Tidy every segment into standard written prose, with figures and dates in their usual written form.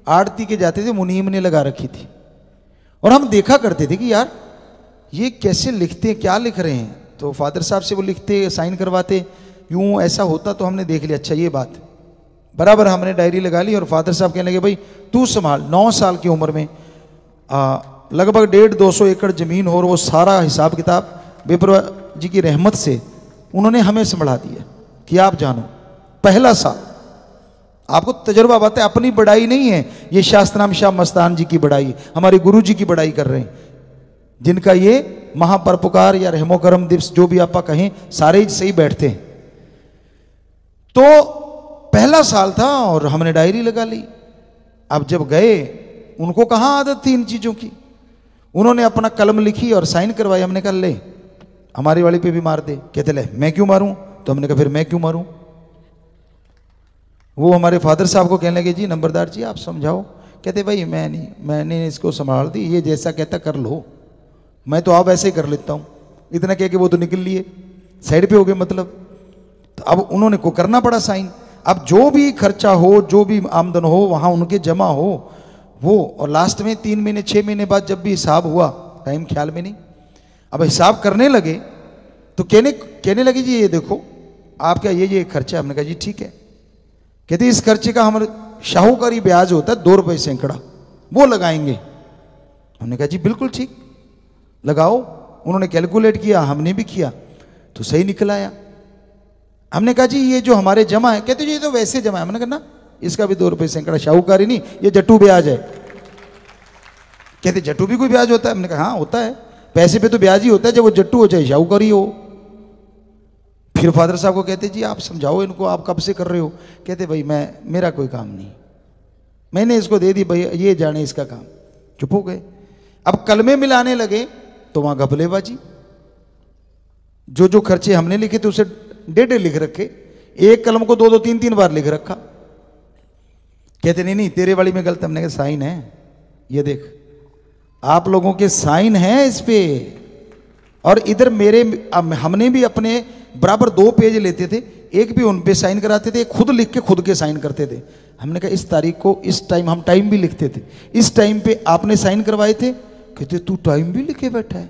आड़ती के जाते थे, मुनीम ने लगा रखी थी। और हम देखा करते थे कि यार ये कैसे लिखते हैं, क्या लिख रहे हैं। तो फादर साहब से वो लिखते, साइन करवाते, यूं ऐसा होता। तो हमने देख लिया, अच्छा ये बात बराबर। हमने डायरी लगा ली और फादर साहब कहने लगे भाई तू संभाल। 9 साल की उम्र में लगभग 150-200 एकड़ जमीन हो, और वो सारा हिसाब किताब बेपरवाह जी की रहमत से उन्होंने हमें संभाला दिया कि आप जानो। पहला साल आपको तजुर्बा बात है, अपनी बड़ाई नहीं है ये। शास्त्रनाम शाह मस्तान जी की बड़ाई, हमारे गुरु जी की बड़ाई कर रहे हैं, जिनका ये महापरोपकार या रहमो करम दिवस जो भी आप कहें, सारे ही सही बैठते हैं। तो पहला साल था और हमने डायरी लगा ली। अब जब गए, उनको कहाँ आदत थी इन चीजों की। उन्होंने अपना कलम लिखी और साइन करवाई। हमने कहा ले हमारी वाली पे भी मार दे। कहते ले मैं क्यों मारूं? तो हमने कहा फिर मैं क्यों मारूं? वो हमारे फादर साहब को कहने लगे जी नंबरदार जी आप समझाओ। कहते भाई मैं नहीं, मैंने इसको संभाल दी, ये जैसा कहता कर लो, मैं तो आप ऐसे ही कर लेता हूं। इतना कह के वो तो निकल लिए, साइड पे हो गए मतलब। तो अब उन्होंने को करना पड़ा साइन। अब जो भी खर्चा हो, जो भी आमदन हो, वहां उनके जमा हो वो। और लास्ट में 3 महीने 6 महीने बाद जब भी हिसाब हुआ, टाइम ख्याल में नहीं, अब हिसाब करने लगे तो कहने लगे जी ये देखो आपका ये खर्चा। हमने कहा जी ठीक है। कहते इस खर्चे का हमारे शाहूकारी ब्याज होता है 2 रुपए सैकड़ा, वो लगाएंगे। हमने कहा जी बिल्कुल ठीक, लगाओ। उन्होंने कैलकुलेट किया, हमने भी किया, तो सही निकल आया। हमने कहा जी ये जो हमारे जमा है, कहते जी ये तो वैसे जमा है। हमने कहा ना इसका भी 2 रुपए सैकड़ा, शाहूकारी नहीं, ये जट्टू ब्याज है। कहते जट्टू भी कोई ब्याज होता है? हमने कहा हाँ होता है, पैसे पे तो ब्याज ही होता है, जब वो जट्टू हो चाहे शाहूकारी हो। फिर फादर साहब को कहते जी आप समझाओ इनको, आप कब से कर रहे हो? कहते भाई मेरा कोई काम नहीं, मैंने इसको दे दी भाई, ये जाने इसका काम। चुप हो गए। अब कलमे मिलाने लगे तो वहां घपलेबाजी। जो खर्चे हमने लिखे थे उसे 1.5 लिख रखे, एक कलम को 2-2 3-3 बार लिख रखा। कहते नहीं तेरे वाली में गलत। हमने कहा साइन है, ये देख आप लोगों के साइन है इस पे। और इधर मेरे हमने भी अपने बराबर 2 पेज लेते थे, एक भी उन पे साइन कराते थे, खुद लिख के खुद के साइन करते थे। हमने कहा इस तारीख को इस टाइम, हम टाइम भी लिखते थे, इस टाइम पे आपने साइन करवाए थे। कहते तू टाइम भी लिखे बैठा है?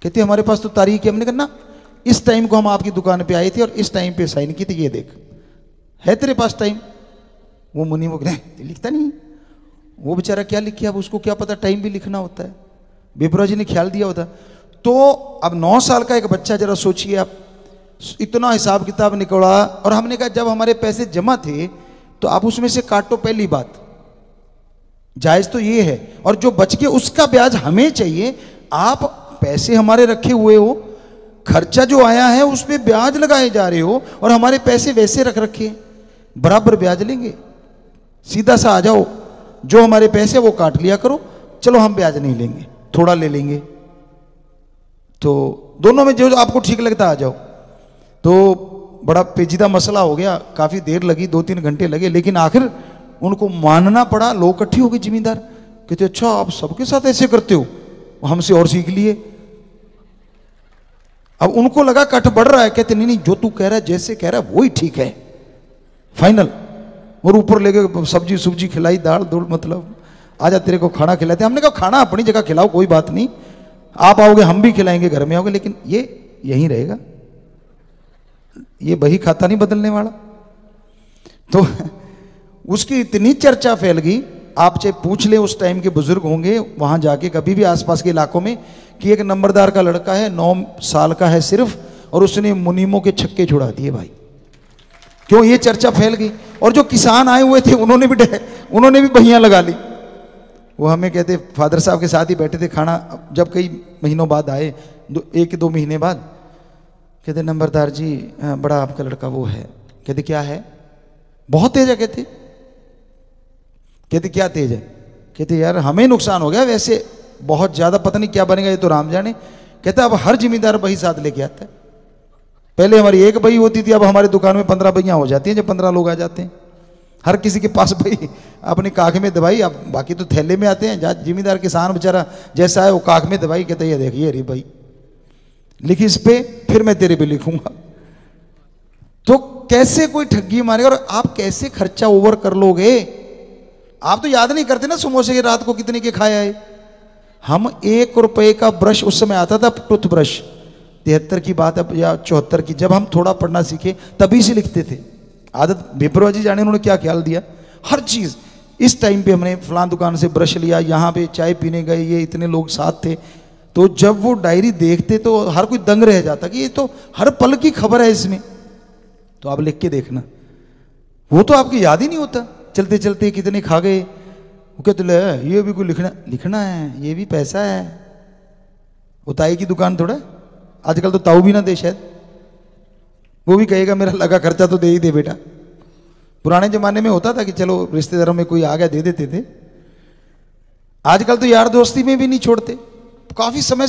कहते हमारे पास तो तारीख है। हमने कहा ना इस टाइम को हम आपकी दुकान पे आए थे और इस टाइम पे साइन की थी, ये देख है तेरे पास टाइम। वो मुनि वो लिखता नहीं, वो बेचारा क्या लिखे, अब उसको क्या पता टाइम भी लिखना होता है। बेपरा जी ने ख्याल दिया होता। तो अब 9 साल का एक बच्चा, जरा सोचिए आप, इतना हिसाब किताब निकला। और हमने कहा जब हमारे पैसे जमा थे तो आप उसमें से काटो, पहली बात जायज तो ये है, और जो बच गया उसका ब्याज हमें चाहिए। आप पैसे हमारे रखे हुए हो, खर्चा जो आया है उस पर ब्याज लगाए जा रहे हो, और हमारे पैसे वैसे रख रखे, बराबर ब्याज लेंगे। सीधा सा आ जाओ, जो हमारे पैसे वो काट लिया करो, चलो हम ब्याज नहीं लेंगे, थोड़ा ले लेंगे। तो दोनों में जो आपको ठीक लगता आ जाओ। तो बड़ा पेचीदा मसला हो गया, काफी देर लगी, 2-3 घंटे लगे, लेकिन आखिर उनको मानना पड़ा। लोग इकट्ठे हो गए, जिम्मेदार कहते अच्छा आप सबके साथ ऐसे करते हो, हमसे और सीख लिए। अब उनको लगा कट बढ़ रहा है। कहते नहीं जो तू कह रहा है, जैसे कह रहा है वही ठीक है, फाइनल। और ऊपर लेके सब्जी खिलाई, दाल दूल, मतलब आजा तेरे को खाना खिलाते। हमने कहा खाना अपनी जगह खिलाओ, कोई बात नहीं, आप आओगे हम भी खिलाएंगे, घर में आओगे, लेकिन ये यहीं रहेगा, ये बही खाता नहीं बदलने वाला। तो उसकी इतनी चर्चा फैल गई, आप चाहे पूछ ले, उस टाइम के बुजुर्ग होंगे वहां जाके कभी भी आसपास के इलाकों में, कि एक नंबरदार का लड़का है, 9 साल का है सिर्फ, और उसने मुनीमों के छक्के छुड़ा दिए भाई। क्यों? ये चर्चा फैल गई। और जो किसान आए हुए थे उन्होंने भी बहियां लगा ली। वो हमें कहते, फादर साहब के साथ ही बैठे थे खाना, जब कई महीनों बाद आए, 1-2 महीने बाद, कहते नंबरदार जी बड़ा आपका लड़का वो है। कहते क्या है? बहुत तेज है। कहते क्या तेज है? कहते यार हमें नुकसान हो गया, वैसे बहुत ज्यादा पता नहीं क्या बनेगा, ये तो राम जाने। कहता अब हर जिम्मेदार बही साथ लेके आता है। पहले हमारी एक बही होती थी, अब हमारी दुकान में 15 बहियां हो जाती हैं जब 15 लोग आ जाते हैं। हर किसी के पास बही अपनी काख में दवाई, अब बाकी तो थैले में आते हैं। जिम्मेदार किसान बेचारा जैसा है वो काख में दवाई, कहते ये देखिए अरे भाई लिखी इस पे, फिर मैं तेरे पे लिखूंगा। तो कैसे कोई ठगी मारेगा? और आप कैसे खर्चा ओवर कर लोगे? आप तो याद नहीं करते ना समोसे के रात को कितने के खाए आए। हम 1 रुपए का ब्रश, उस समय आता था टूथ ब्रश, 73 की बात है या 74 की, जब हम थोड़ा पढ़ना सीखे तभी से लिखते थे। आदत बेपरवाही जाने उन्होंने क्या ख्याल दिया, हर चीज इस टाइम पे हमने फलां दुकान से ब्रश लिया, यहाँ पे चाय पीने गए, ये इतने लोग साथ थे। तो जब वो डायरी देखते तो हर कोई दंग रह जाता कि ये तो हर पल की खबर है इसमें। तो आप लिख के देखना, वो तो आपकी याद ही नहीं होता। चलते चलते कितने खा गए, वो कहते ले ये भी कोई लिखना है, ये भी पैसा है। वो ताई की दुकान थोड़ा, आजकल तो ताऊ भी ना दे शायद, वो भी कहेगा मेरा लगा खर्चा तो दे ही दे बेटा। पुराने जमाने में होता था कि चलो रिश्तेदारों में कोई आ गया दे देते थे। आजकल तो यार दोस्ती में भी नहीं छोड़ते, काफी समय